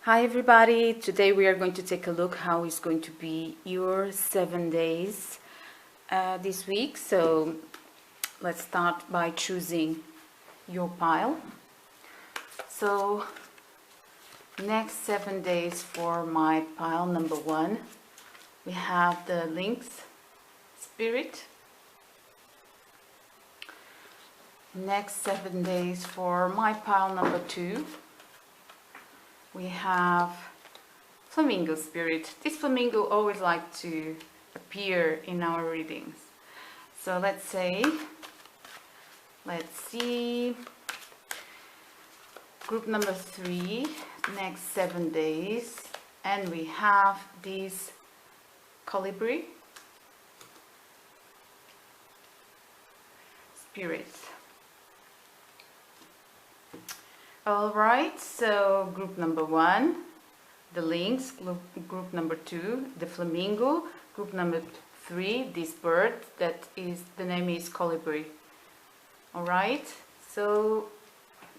Hi everybody, today we are going to take a look how is going to be your 7 days this week. So let's start by choosing your pile. So next 7 days for my pile number 1, we have the Lynx Spirit. Next 7 days for my pile number 2, we have Flamingo Spirit. This flamingo always like to appear in our readings. So let's see, group number 3, next 7 days, and we have this Colibri Spirit. Alright, so group number 1, the Lynx, group number 2, the Flamingo, group number 3, this bird, the name is Colibri. Alright, so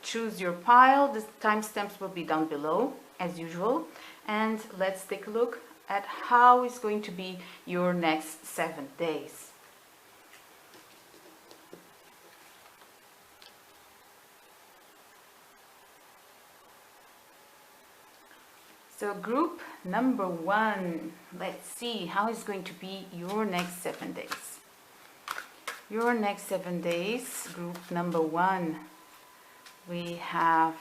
choose your pile, the timestamps will be down below as usual, and let's take a look at how is going to be your next 7 days. So group number 1, let's see how is going to be your next 7 days. Your next 7 days, group number 1, we have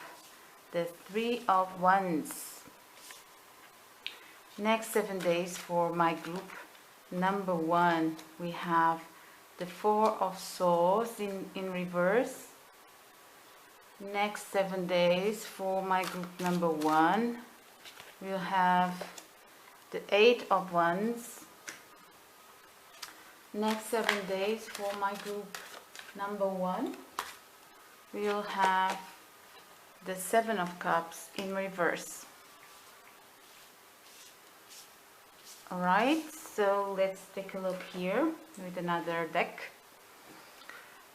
the 3 of Wands. Next 7 days for my group number 1, we have the 4 of Swords in reverse. Next 7 days for my group number 1, we'll have the 8 of Wands. Next 7 days for my group number 1, we'll have the 7 of Cups in reverse. Alright, so let's take a look here with another deck.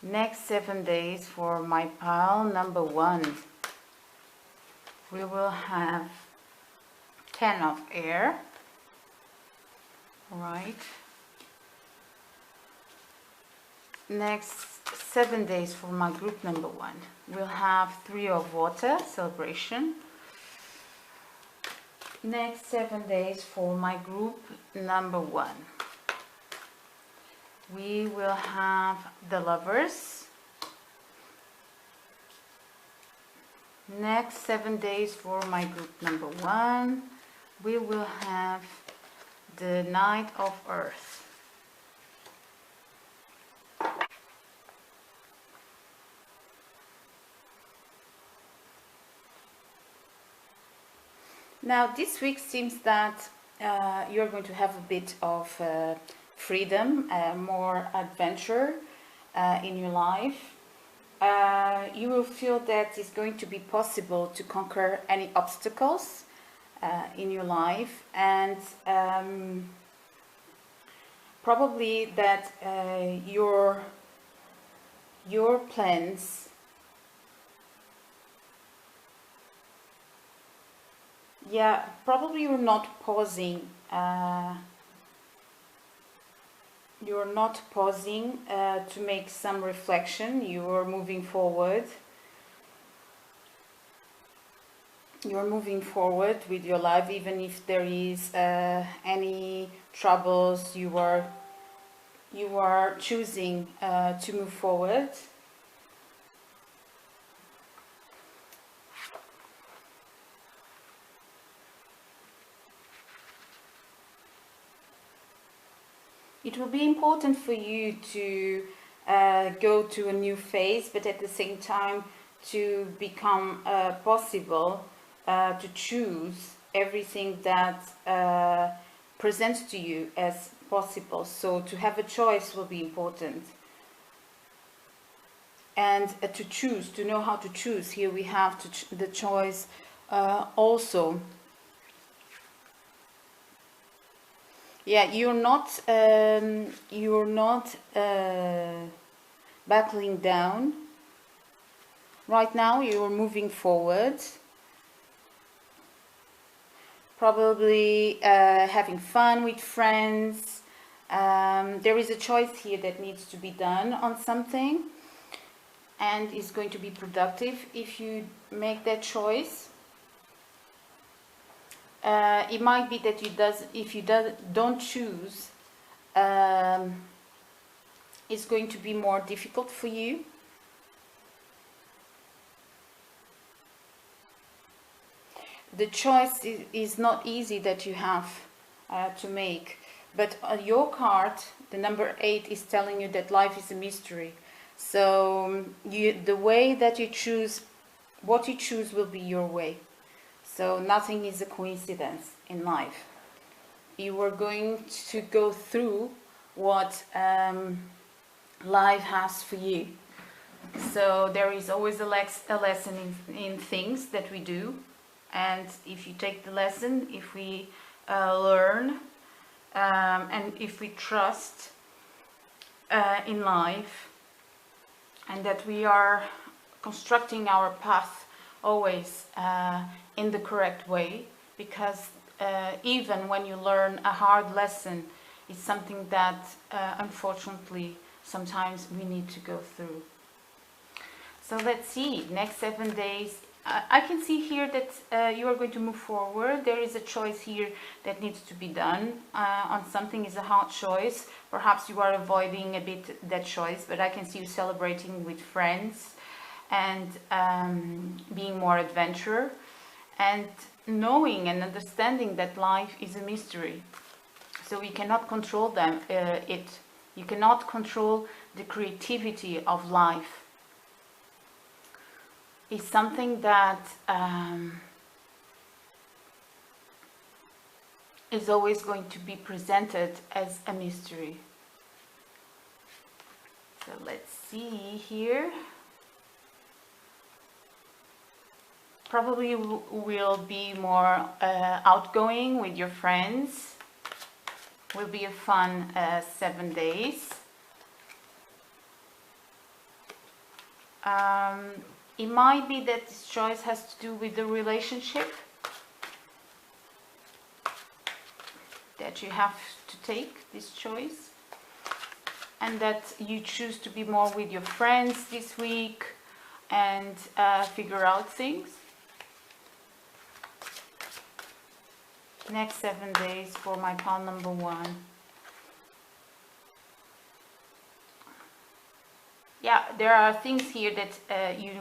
Next 7 days for my pile number 1, we will have 10 of Air. Alright. Next 7 days for my group number 1, we'll have 3 of Water, Celebration. Next 7 days for my group number 1, we will have the Lovers. Next 7 days for my group number 1, we will have the Knight of Earth. Now this week seems that you're going to have a bit of freedom, more adventure in your life. You will feel that it's going to be possible to conquer any obstacles in your life, and probably that your plans, probably you're not pausing. You're not pausing to make some reflection. You're moving forward. You're moving forward with your life, even if there is any troubles. You are choosing to move forward. It will be important for you to go to a new phase, but at the same time to become possible to choose everything that presents to you as possible. So to have a choice will be important. And to choose, to know how to choose. Here we have the choice also. Yeah, you're not buckling down. Right now you're moving forward. probably having fun with friends. There is a choice here that needs to be done on something, and is going to be productive if you make that choice. It might be that if you don't choose, it's going to be more difficult for you. The choice is not easy that you have to make, but your card, the number 8, is telling you that life is a mystery. So the way that you choose, what you choose will be your way. So nothing is a coincidence in life. You are going to go through what life has for you. So there is always a lesson in things that we do. And if you take the lesson, if we learn, and if we trust in life, and that we are constructing our path always in the correct way, because even when you learn a hard lesson, it's something that unfortunately sometimes we need to go through. So let's see, next 7 days. I can see here that you are going to move forward. There is a choice here that needs to be done on something. Is a hard choice. Perhaps you are avoiding a bit that choice, but I can see you celebrating with friends and being more adventurous, and knowing and understanding that life is a mystery. So we cannot control it. You cannot control the creativity of life. Is something that is always going to be presented as a mystery. So let's see here. Probably will be more outgoing with your friends. Will be a fun 7 days. It might be that this choice has to do with the relationship that you have to take this choice, and that you choose to be more with your friends this week and figure out things. Next 7 days for my pile number 1. Yeah, there are things here that it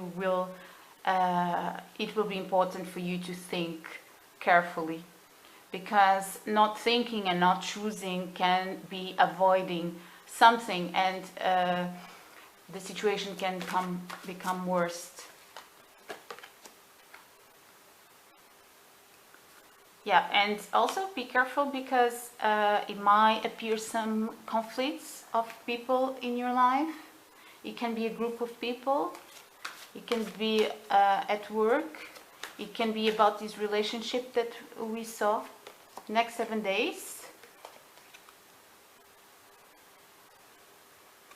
will be important for you to think carefully, because not thinking and not choosing can be avoiding something, and the situation can become worse. Yeah, and also be careful, because it might appear some conflicts of people in your life. It can be a group of people, it can be at work, it can be about this relationship that we saw. Next 7 days.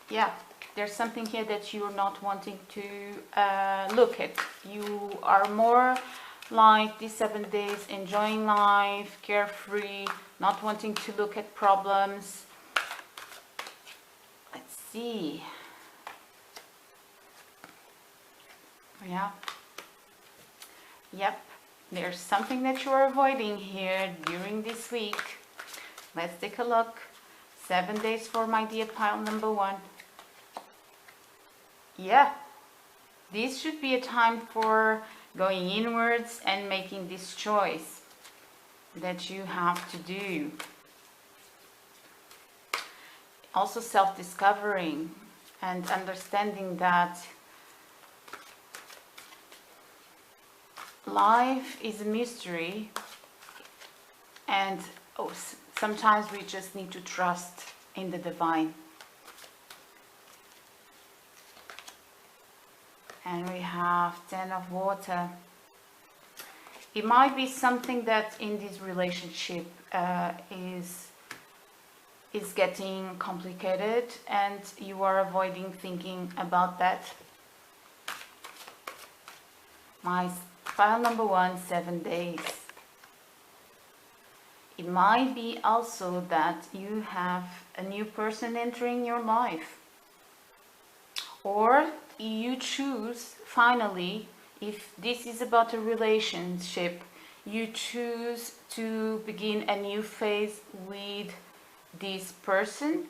Yeah, there's something here that you're not wanting to look at. You are more like these 7 days enjoying life, carefree, not wanting to look at problems. Let's see. Yeah. Yep. There's something that you are avoiding here during this week. Let's take a look. 7 days for my dear pile number 1. Yeah. This should be a time for going inwards and making this choice that you have to do. Also self-discovering and understanding that life is a mystery, and sometimes we just need to trust in the divine. And we have 10 of water. It might be something that in this relationship is getting complicated, and you are avoiding thinking about that. My file number 1, 7 days. It might be also that you have a new person entering your life, or you choose finally, if this is about a relationship, you choose to begin a new phase with this person,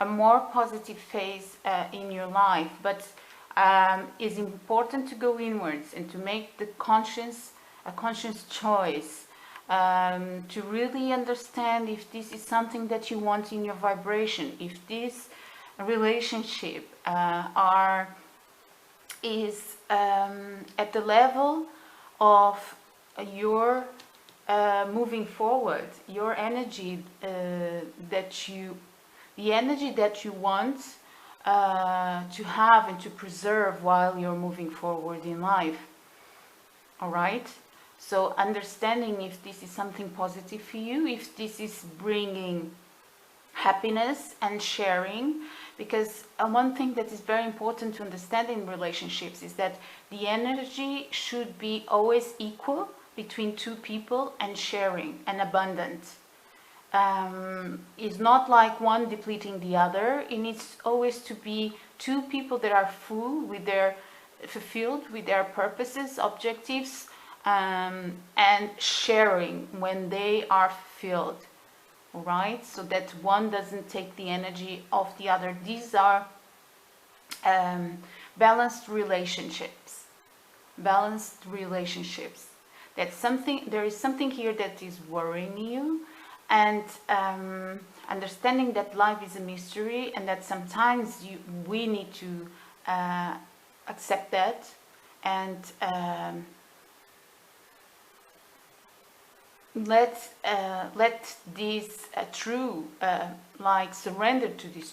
a more positive phase in your life. But it's important to go inwards and to make a conscious choice, to really understand if this is something that you want in your vibration, if this relationship is at the level of your moving forward, your energy the energy that you want to have and to preserve while you're moving forward in life. All right, so understanding if this is something positive for you, if this is bringing happiness and sharing, because one thing that is very important to understand in relationships is that the energy should be always equal between two people, and sharing and abundant. It's not like one depleting the other. It needs always to be two people that are fulfilled with their purposes, objectives, and sharing when they are fulfilled. All right, so that one doesn't take the energy of the other. These are balanced relationships. There is something here that is worrying you, and understanding that life is a mystery, and that sometimes we need to accept that, and let this surrender to this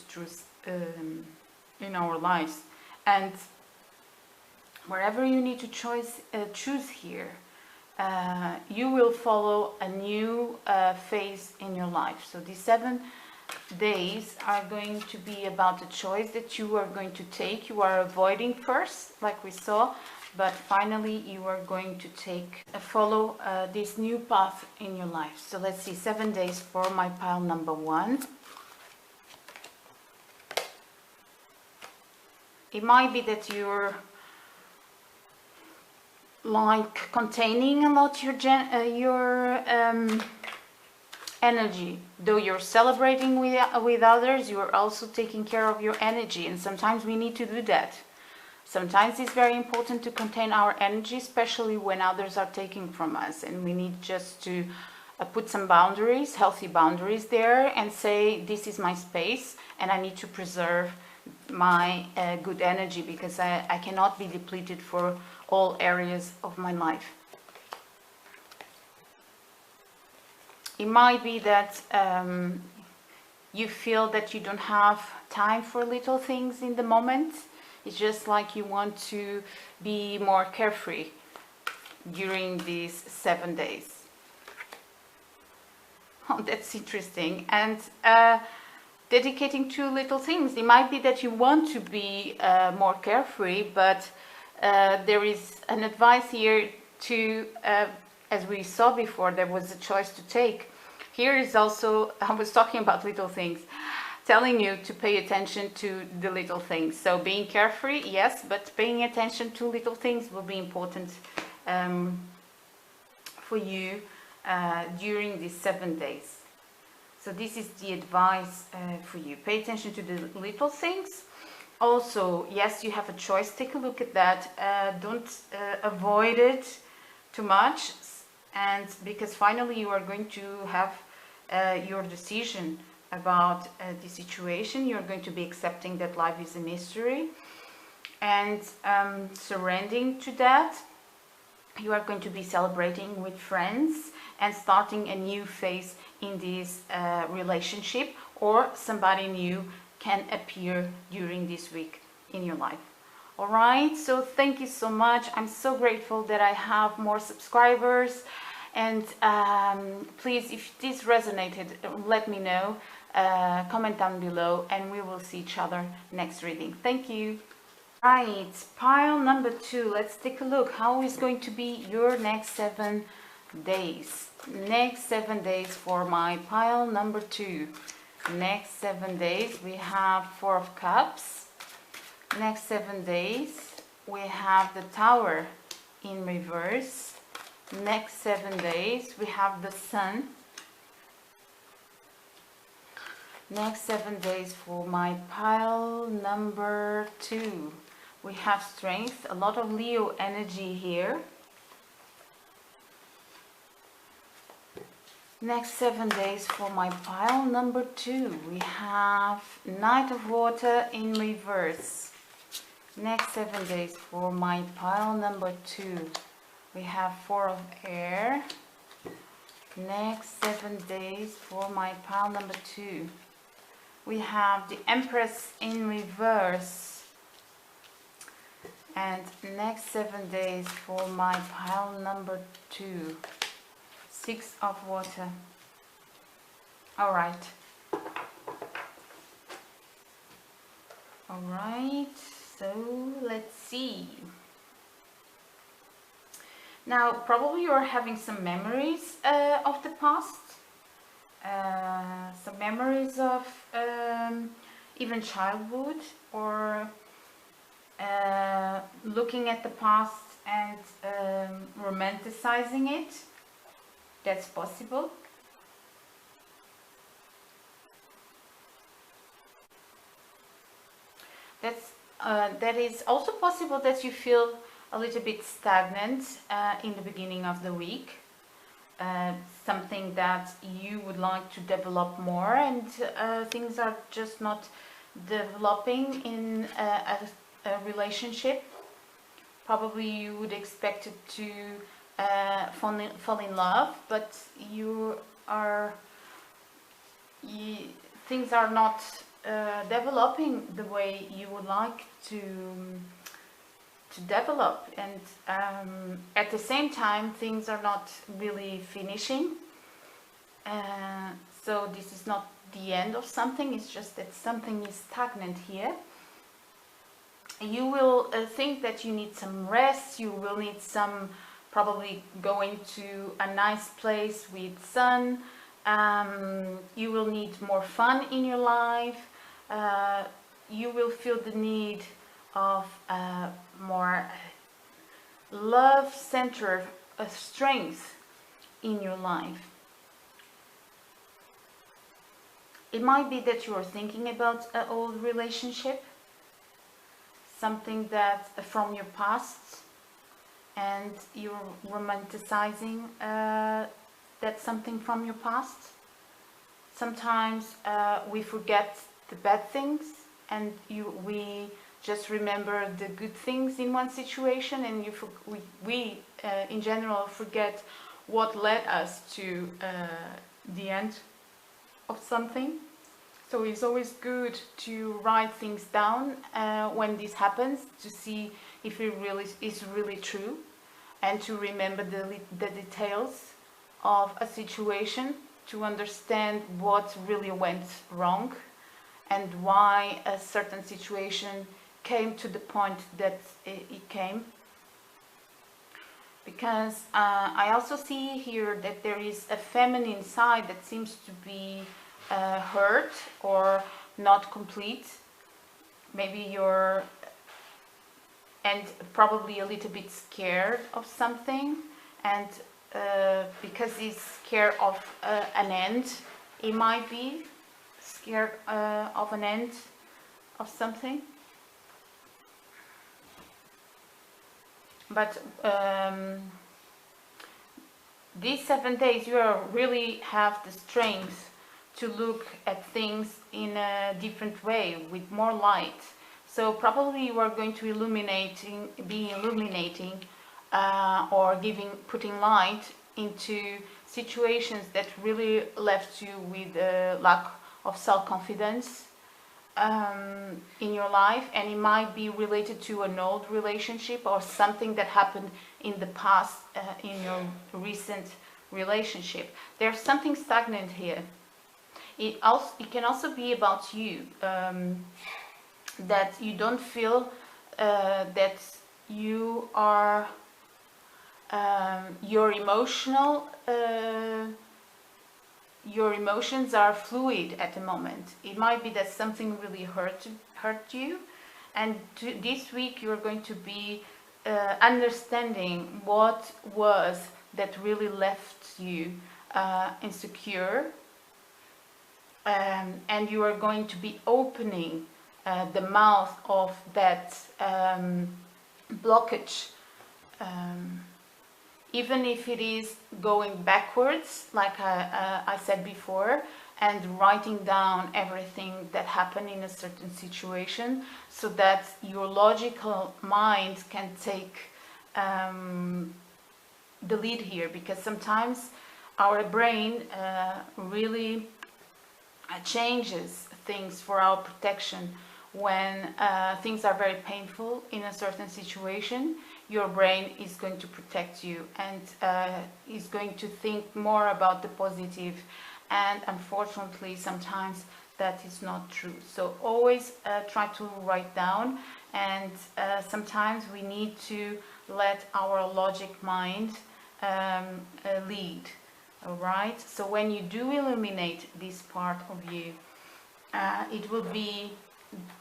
truth in our lives. And wherever you need to choose here, you will follow a new phase in your life. So these 7 days are going to be about a choice that you are going to take. You are avoiding first, like we saw, but finally you are going to follow this new path in your life. So let's see, 7 days for my pile number 1. It might be that you're like containing a lot your energy. Though you're celebrating with others, you are also taking care of your energy, and sometimes we need to do that. Sometimes it's very important to contain our energy, especially when others are taking from us, and we need just to put some boundaries, healthy boundaries there, and say, this is my space and I need to preserve my good energy, because I cannot be depleted for all areas of my life. It might be that you feel that you don't have time for little things in the moment. It's just like you want to be more carefree during these 7 days. Oh, that's interesting. And dedicating to little things. It might be that you want to be more carefree, but there is an advice here to, as we saw before, there was a choice to take. Here is also, I was talking about little things, telling you to pay attention to the little things. So being carefree, yes, but paying attention to little things will be important for you during these 7 days. So this is the advice for you. Pay attention to the little things. Also, yes, you have a choice. Take a look at that. Don't avoid it too much, and because finally you are going to have your decision about the situation. You're going to be accepting that life is a mystery and surrendering to that. You are going to be celebrating with friends and starting a new phase in this relationship, or somebody new can appear during this week in your life. All right, so thank you so much. I'm so grateful that I have more subscribers, and please, if this resonated, let me know. Comment down below, and we will see each other next reading. Thank you. Right, pile number 2. Let's take a look. How is going to be your next 7 days. Next 7 days for my pile number 2. Next 7 days we have 4 of Cups. Next 7 days we have the Tower in reverse. Next 7 days we have the Sun. Next 7 days for my pile number 2. We have Strength, a lot of Leo energy here. Next 7 days for my pile number 2. We have Knight of Water in reverse. Next 7 days for my pile number 2. We have 4 of Air. Next 7 days for my pile number 2. We have the Empress in reverse. And next 7 days for my pile number 2. 6 of Water. Alright. Alright, so let's see. Now, probably you're having some memories of the past. Some memories of even childhood, or looking at the past and romanticizing it. That's possible. That is also possible that you feel a little bit stagnant in the beginning of the week. Something that you would like to develop more, and things are just not developing in a relationship. Probably you would expect it to fall in love, but things are not developing the way you would like to develop, and at the same time things are not really finishing. So this is not the end of something, it's just that something is stagnant here. You will think that you need some rest, you will need some, probably going to a nice place with sun. You will need more fun in your life. You will feel the need of more love center of strength in your life. It might be that you are thinking about an old relationship, something that from your past, and you're romanticizing that something from your past. Sometimes we forget the bad things, and we just remember the good things in one situation, and we in general forget what led us to the end of something. So it's always good to write things down when this happens, to see if it really is really true, and to remember the details of a situation, to understand what really went wrong and why a certain situation came to the point that it came. Because I also see here that there is a feminine side that seems to be hurt or not complete. Maybe you're, and probably a little bit scared of something, and because he's scared of an end, he might be scared of an end of something. But these 7 days you really have the strength to look at things in a different way, with more light. So probably you are going to be illuminating or putting light into situations that really left you with a lack of self-confidence in your life, and it might be related to an old relationship or something that happened in the past in your recent relationship. There's something stagnant here. It can also be about you, that you don't feel that you are Your emotions are fluid at the moment. It might be that something really hurt you, and this week you're going to be understanding what was that really left you insecure, and you are going to be opening the mouth of that blockage, even if it is going backwards, like I said before, and writing down everything that happened in a certain situation, so that your logical mind can take the lead here, because sometimes our brain really changes things for our protection. When things are very painful in a certain situation, your brain is going to protect you and is going to think more about the positive, and unfortunately sometimes that is not true. So always try to write down, and sometimes we need to let our logic mind lead. Alright, so when you do illuminate this part of you, it will be,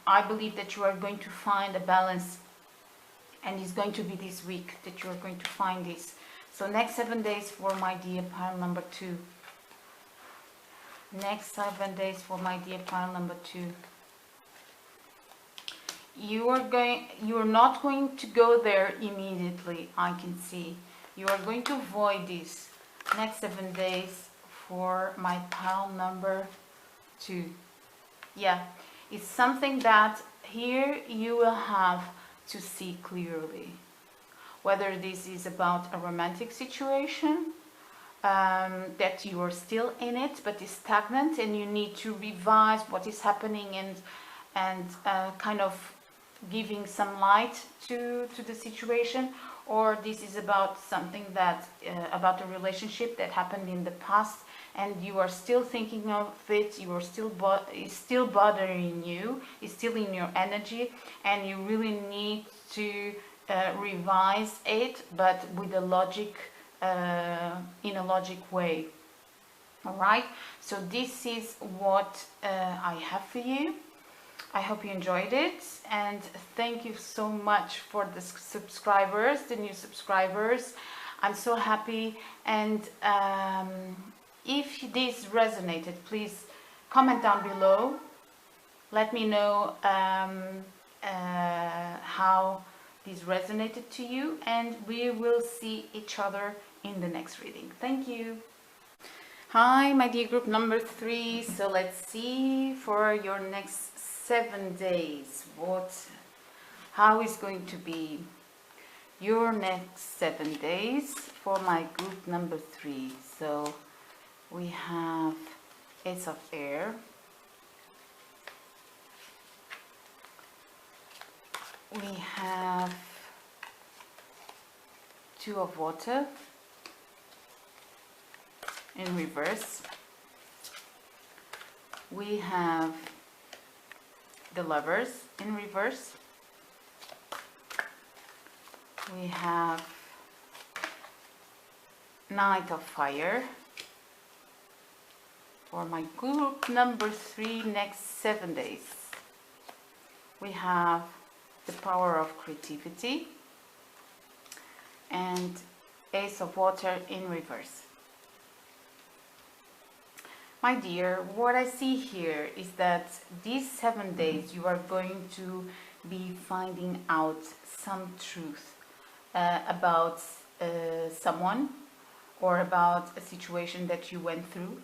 I believe that you are going to find a balance, and it's going to be this week that you are going to find this. So next 7 days for my dear pile number 2. Next 7 days for my dear pile number 2. You are not going to go there immediately, I can see. You are going to avoid this next 7 days for my pile number 2. Yeah, it's something that here you will have to see clearly. Whether this is about a romantic situation, that you are still in it but is stagnant and you need to revise what is happening, and kind of giving some light to the situation, or this is about something that about a relationship that happened in the past and you are still thinking of it, you are still it's still bothering you, it's still in your energy, and you really need to revise it, but with a logic, in a logic way. All right, so this is what I have for you. I hope you enjoyed it, and thank you so much for the subscribers, the new subscribers. I'm so happy, and if this resonated, please comment down below. Let me know how this resonated to you, and we will see each other in the next reading. Thank you. Hi, my dear group number 3. So let's see for your next 7 days how is going to be your next 7 days for my group number 3. So we have Ace of Air, we have Two of Water in reverse, we have the Lovers in reverse, we have Knight of Fire for my group number 3 next 7 days. We have the Power of Creativity and Ace of Water in reverse. My dear, what I see here is that these 7 days you are going to be finding out some truth about someone, or about a situation that you went through.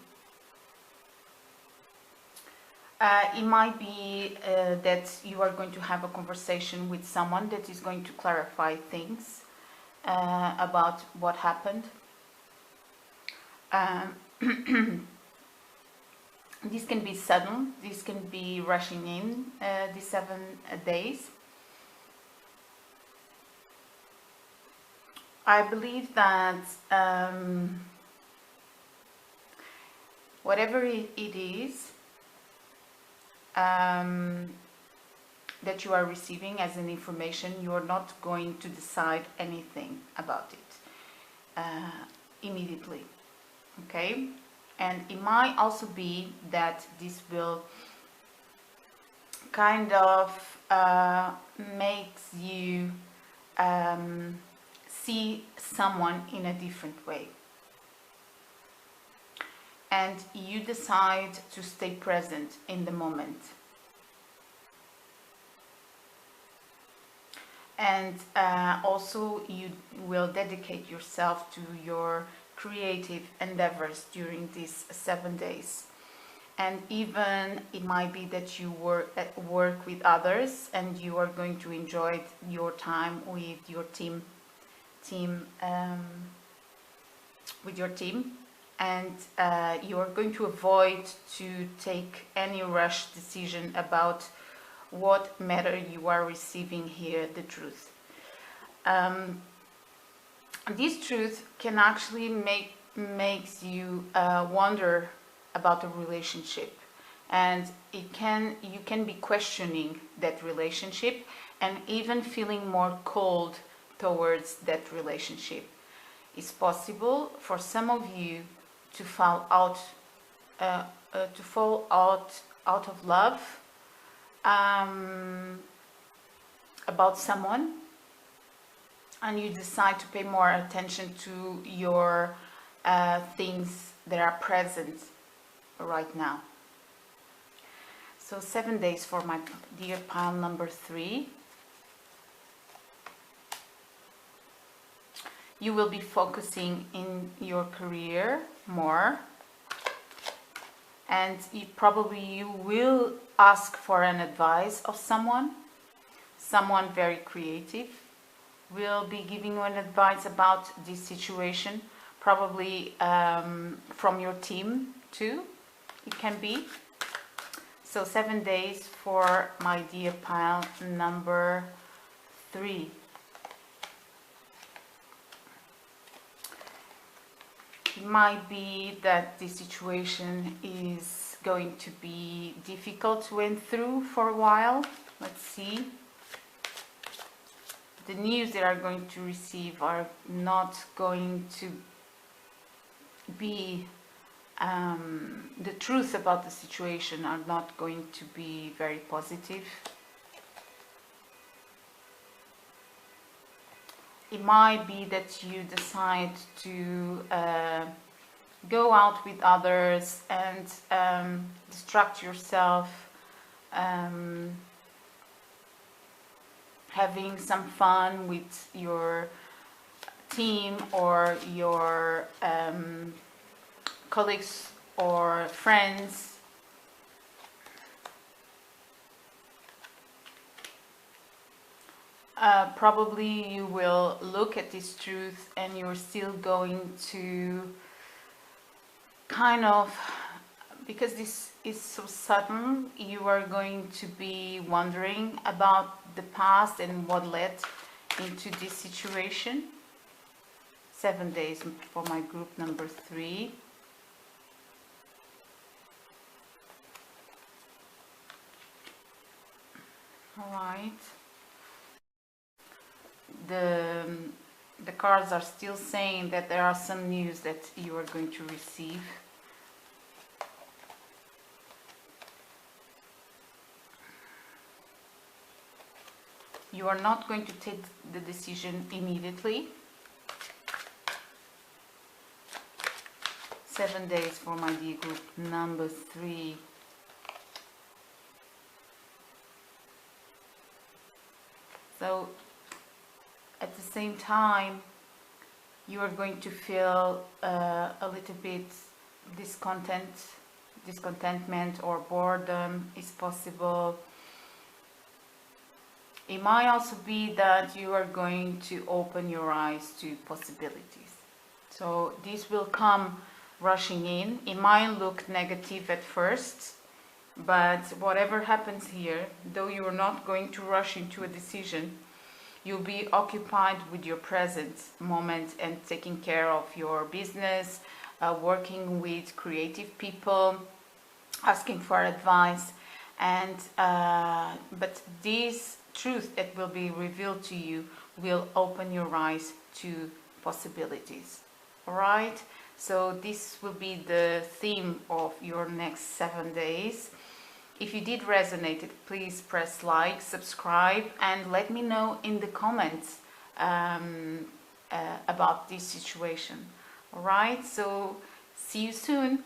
It might be that you are going to have a conversation with someone that is going to clarify things about what happened. This can be sudden, this can be rushing in these 7 days. I believe that whatever it is that you are receiving as an information, you are not going to decide anything about it. immediately. Okay, and it might also be that this will kind of makes you see someone in a different way, and you decide to stay present in the moment. And also you will dedicate yourself to your creative endeavors during these 7 days. And even it might be that you work with others and you are going to enjoy your time with your team, and you are going to avoid to take any rush decision about what matter you are receiving here, the truth. This truth can actually makes you wonder about a relationship, and you can be questioning that relationship and even feeling more cold towards that relationship. It's possible for some of you to fall out of love about someone, and you decide to pay more attention to your things that are present right now. So 7 days for my dear pile number 3. You will be focusing in your career more, and you will ask for an advice of someone very creative will be giving you an advice about this situation, probably from your team too, it can be. So 7 days for my dear pile number 3. It might be that this situation is going to be difficult to went through for a while. Let's see. The news that are going to receive are not going to be the truth about the situation are not going to be very positive. It might be that you decide to go out with others and distract yourself, having some fun with your team or your colleagues or friends. Probably you will look at this truth and you're still going to kind of, because this is so sudden, you are going to be wondering about the past and what led into this situation. 7 days for my group number 3. All right. The cards are still saying that there are some news that you are going to receive. You are not going to take the decision immediately. 7 days for my dear group number 3. So at the same time, you are going to feel a little bit discontentment or boredom is possible. It might also be that you are going to open your eyes to possibilities. So this will come rushing in. It might look negative at first, but whatever happens here, though you are not going to rush into a decision, you'll be occupied with your present moment and taking care of your business, working with creative people, asking for advice, and but this truth that will be revealed to you will open your eyes to possibilities. All right, so this will be the theme of your next 7 days. If you did resonate it, please press like, subscribe, and let me know in the comments about this situation. All right, so see you soon.